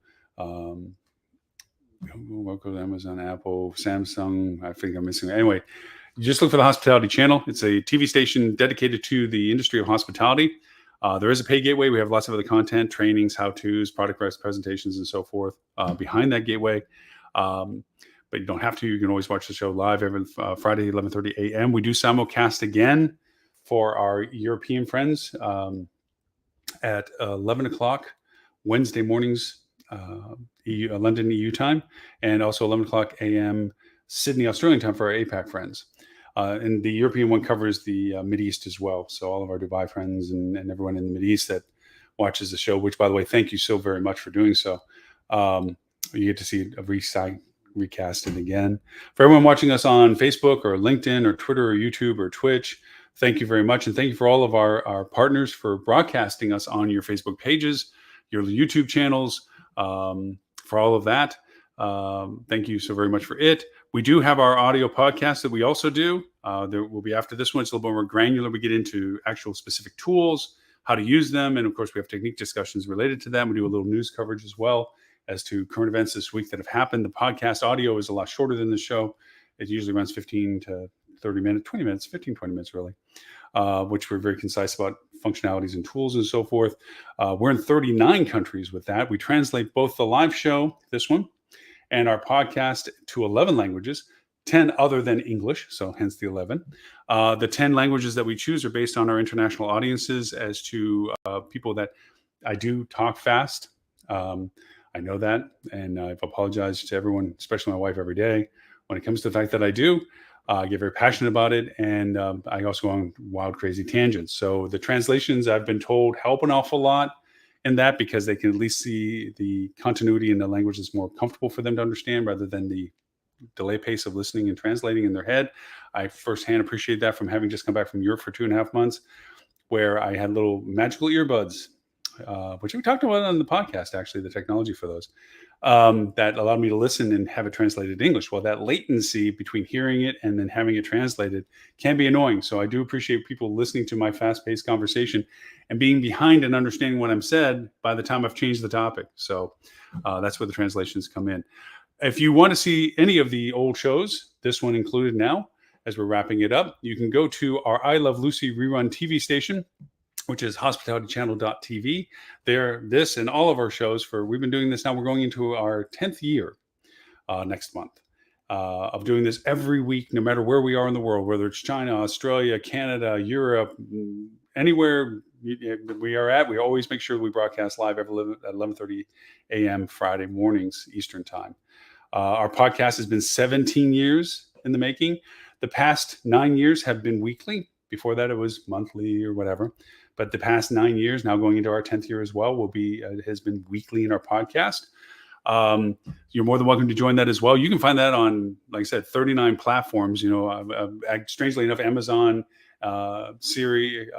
Amazon, Apple, Samsung. I think I'm missing. Anyway, you just look for the Hospitality Channel. It's a TV station dedicated to the industry of hospitality. There is a pay gateway. We have lots of other content, trainings, how-tos, product presentations, and so forth behind that gateway. But you don't have to. You can always watch the show live every Friday, 11:30 a.m. We do simulcast again for our European friends at 11 o'clock Wednesday mornings, London EU time, and also 11 o'clock a.m. Sydney Australian time for our APAC friends. And the European one covers the Mideast as well. So all of our Dubai friends and everyone in the Mideast that watches the show, which, by the way, thank you so very much for doing so. You get to see a recasting again. For everyone watching us on Facebook or LinkedIn or Twitter or YouTube or Twitch, thank you very much. And thank you for all of our partners for broadcasting us on your Facebook pages, your YouTube channels, for all of that. Thank you so very much for it. We do have our audio podcast that we also do. There will be after this one. It's a little bit more granular. We get into actual specific tools, how to use them. And of course, we have technique discussions related to them. We do a little news coverage as well as to current events this week that have happened. The podcast audio is a lot shorter than the show. It usually runs 15 to 30 minutes, 20 minutes, 15, 20 minutes really, which we're very concise about functionalities and tools and so forth. We're in 39 countries with that. We translate both the live show, this one, and our podcast to 11 languages, 10 other than English, so hence the 11. The 10 languages that we choose are based on our international audiences as to people that I do talk fast. I know that, and I've apologized to everyone, especially my wife, every day when it comes to the fact that I do. I get very passionate about it, and I also go on wild, crazy tangents. So the translations, I've been told, help an awful lot in that, because they can at least see the continuity in the language that's more comfortable for them to understand rather than the delay pace of listening and translating in their head. I firsthand appreciate that from having just come back from Europe for 2.5 months, where I had little magical earbuds, which we talked about on the podcast, actually, the technology for those, that allowed me to listen and have it translated in English. Well, that latency between hearing it and then having it translated can be annoying. So I do appreciate people listening to my fast-paced conversation and being behind and understanding what I'm said by the time I've changed the topic. So that's where the translations come in. If you want to see any of the old shows, this one included now, as we're wrapping it up, you can go to our I Love Lucy rerun TV station, which is hospitalitychannel.tv. There, this and all of our shows, we've been doing this now, we're going into our 10th year next month of doing this every week, no matter where we are in the world, whether it's China, Australia, Canada, Europe, anywhere we are at, we always make sure we broadcast live at 11:30 a.m. Friday mornings, Eastern time. Our podcast has been 17 years in the making. The past 9 years have been weekly. Before that, it was monthly or whatever. But the past 9 years, now going into our 10th year as well, has been weekly in our podcast. You're more than welcome to join that as well. You can find that on, like I said, 39 platforms. Strangely enough, Amazon, Siri,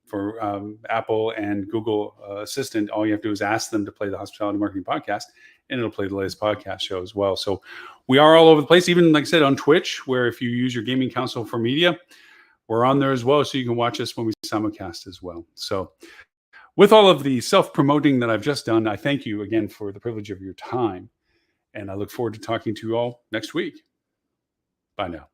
for Apple and Google Assistant. All you have to do is ask them to play the Hospitality Marketing Podcast, and it'll play the latest podcast show as well. So we are all over the place, even, like I said, on Twitch, where if you use your gaming console for media, we're on there as well. So you can watch us when we simulcast as well. So with all of the self-promoting that I've just done, I thank you again for the privilege of your time. And I look forward to talking to you all next week. Bye now.